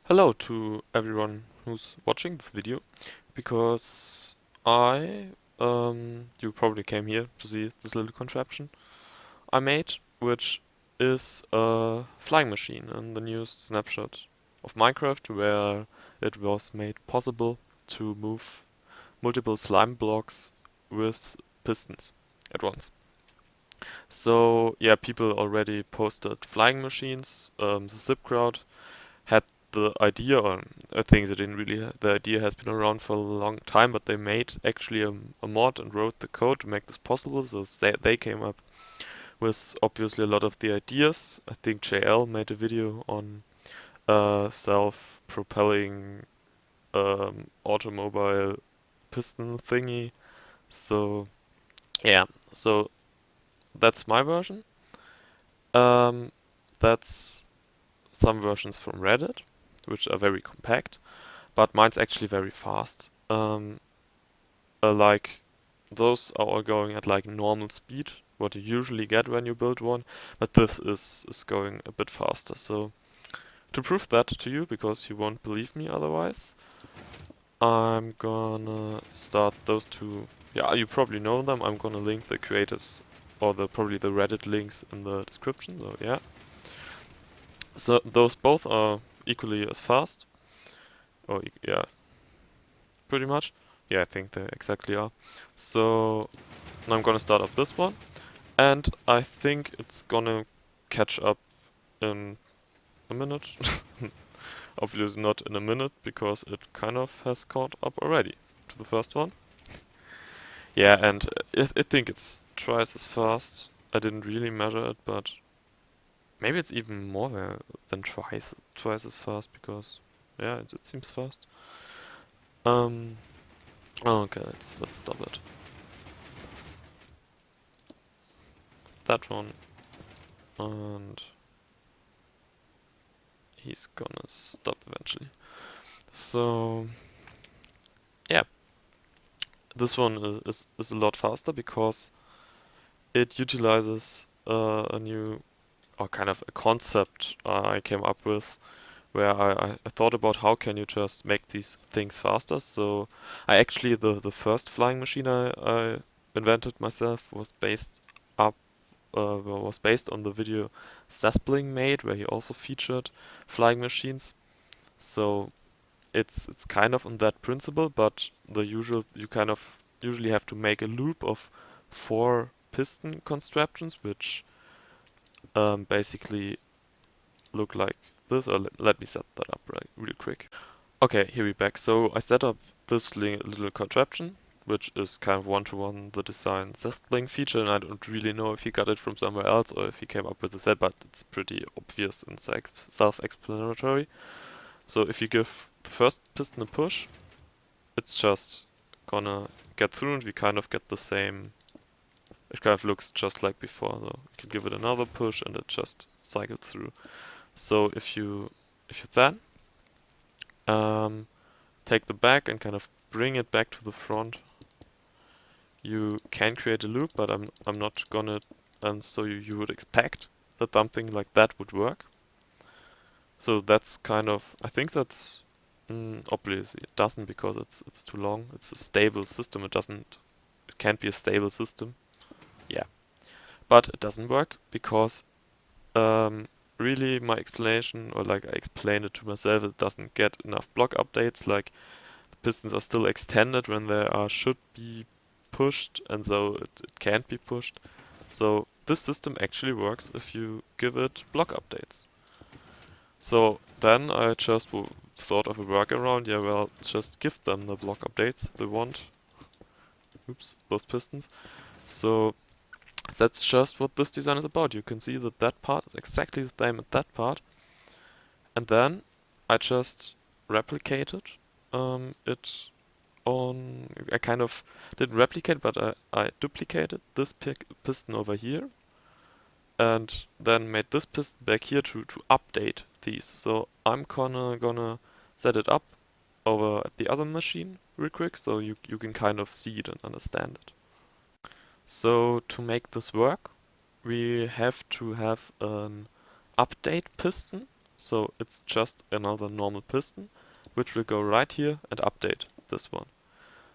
Hello to everyone who's watching this video, because you probably came here to see this little contraption I made, which is a flying machine in the newest snapshot of Minecraft, where it was made possible to move multiple slime blocks with pistons at once. So yeah, people already posted flying machines. The Zip crowd had the idea, or I think they didn't really. The idea has been around for a long time, but they made actually a mod and wrote the code to make this possible. So they came up with obviously a lot of the ideas. I think JL made a video on self-propelling automobile piston thingy. So yeah, so that's my version. Um, that's some versions from Reddit, which are very compact. But mine's actually very fast. Like those are all going at like normal speed, what you usually get when you build one, but this is going a bit faster. So to prove that to you, because you won't believe me otherwise, I'm gonna start those two. Yeah, you probably know them. I'm gonna link the creators or probably the Reddit links in the description. So yeah, so those both are equally as fast. Or yeah, pretty much. Yeah, I think they exactly are. So now I'm gonna start up this one, and I think it's gonna catch up in a minute. Obviously not in a minute, because it kind of has caught up already to the first one. Yeah, and I think it's twice as fast. I didn't really measure it, but maybe it's even more than twice as fast, because yeah, it seems fast. Um, okay, let's stop it. That one, and he's gonna stop eventually. So yeah, this one is a lot faster, because it utilizes a new, or kind of a concept I came up with, where I thought about how can you just make these things faster. So I actually, the first flying machine I invented myself was based on the video Saspling made, where he also featured flying machines. So it's kind of on that principle, but you kind of usually have to make a loop of four piston constructions, which basically look like this. Or let me set that up real quick. Okay, here we back. So I set up this little contraption, which is kind of one-to-one the design Zestbling feature, and I don't really know if he got it from somewhere else or if he came up with the set, but it's pretty obvious and self-explanatory. So if you give the first piston a push, it's just gonna get through, and we kind of get the same. It kind of looks just like before. So you can give it another push, and it just cycles through. So if you then take the back and kind of bring it back to the front, you can create a loop, but I'm not gonna. And so you would expect that something like that would work. So that's kind of, I think that's obviously it doesn't, because it's too long. It's a stable system. It can't be a stable system. Yeah, but it doesn't work because really my explanation, or like I explained it to myself, it doesn't get enough block updates. Like the pistons are still extended when they should be pushed, and so it can't be pushed. So this system actually works if you give it block updates. So then I just thought of a workaround. Yeah, well, just give them the block updates they want. Oops, those pistons. So that's just what this design is about. You can see that that part is exactly the same as that part. And then I just replicated it on. I kind of didn't replicate, but I duplicated this piston over here, and then made this piston back here to update these. So I'm gonna set it up over at the other machine real quick, so you can kind of see it and understand it. So to make this work, we have to have an update piston, So it's just another normal piston, which will go right here and update this one.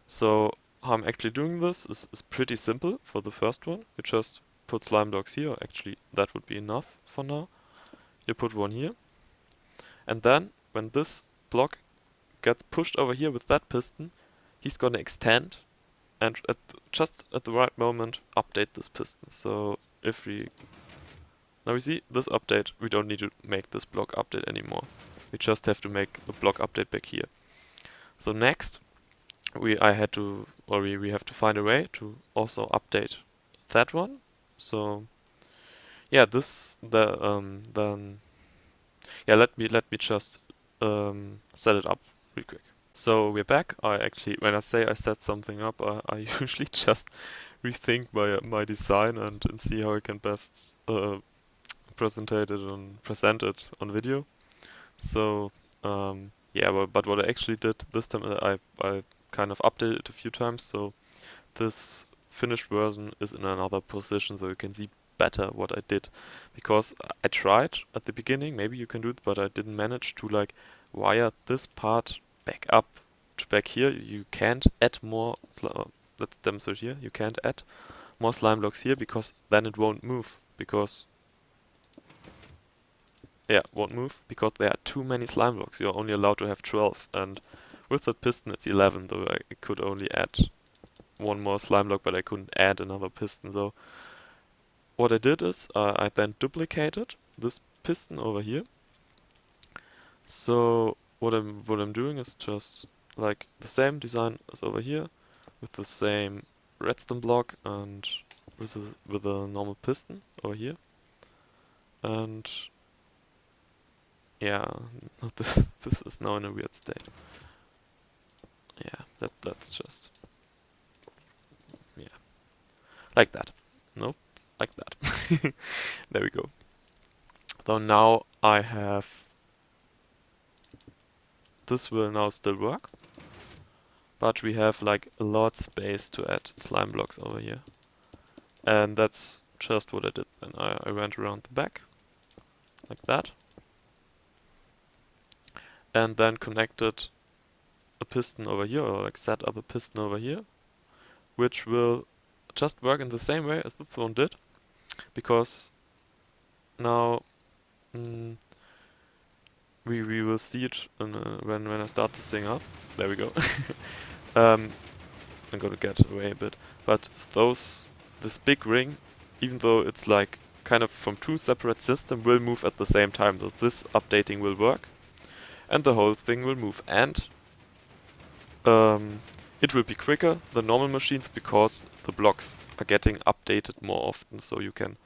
So how I'm actually doing this is pretty simple for the first one. You just put slime blocks here, actually that would be enough for now. You put one here, and then when this block gets pushed over here with that piston, he's gonna extend and just at the right moment update this piston. So if we now we see this update, we don't need to make this block update anymore. We just have to make the block update back here. So next, we have to find a way to also update that one. So yeah, then yeah, let me just set it up real quick. So we're back. When I say I set something up, I usually just rethink my design and see how I can best present it on video. So yeah, but what I actually did this time, I kind of updated it a few times, so this finished version is in another position, so you can see better what I did. Because I tried at the beginning, maybe you can do it, but I didn't manage to like wire this part back up to back here. You can't add more let's demonstrate here. You can't add more slime blocks here because then it won't move. Because yeah, won't move because there are too many slime blocks. You're only allowed to have 12, and with the piston it's 11, though I could only add one more slime block, but I couldn't add another piston. So what I did is I then duplicated this piston over here. So what I'm doing is just like the same design as over here, with the same redstone block and with a normal piston over here. And yeah, this is now in a weird state. Yeah, that's just yeah, like that. Nope, like that. There we go. So now I have this will now still work, but we have like a lot space to add slime blocks over here, and that's just what I did. Then I went around the back like that, and then connected a piston over here, or like set up a piston over here, which will just work in the same way as the phone did, because now we will see it when I start this thing up. There we go. I'm gonna get away a bit, but this big ring, even though it's like kind of from two separate systems, will move at the same time. So this updating will work, and the whole thing will move, and it will be quicker than normal machines because the blocks are getting updated more often. So you can,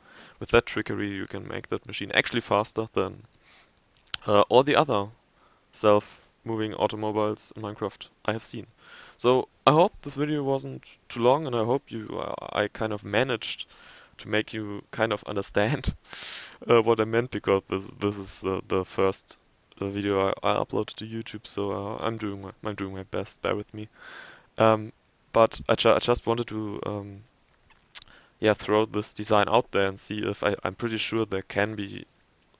with that trickery, you can make that machine actually faster than all the other self-moving automobiles in Minecraft I have seen. So I hope this video wasn't too long, and I hope I kind of managed to make you kind of understand what I meant, because this is the first video I uploaded to YouTube, so I'm doing my best. Bear with me. But I just wanted to yeah, throw this design out there and see if I'm pretty sure there can be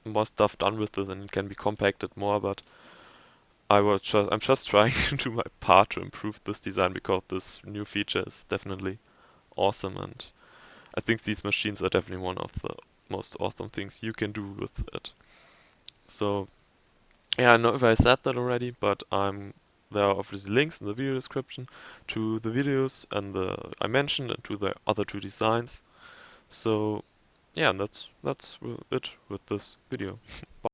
more stuff done with this and it can be compacted more, but I'm just trying to do my part to improve this design, because this new feature is definitely awesome, and I think these machines are definitely one of the most awesome things you can do with it. So yeah, I know if I said that already, but there are obviously links in the video description to the videos and I mentioned, and to the other two designs. So yeah, that's it with this video. Bye.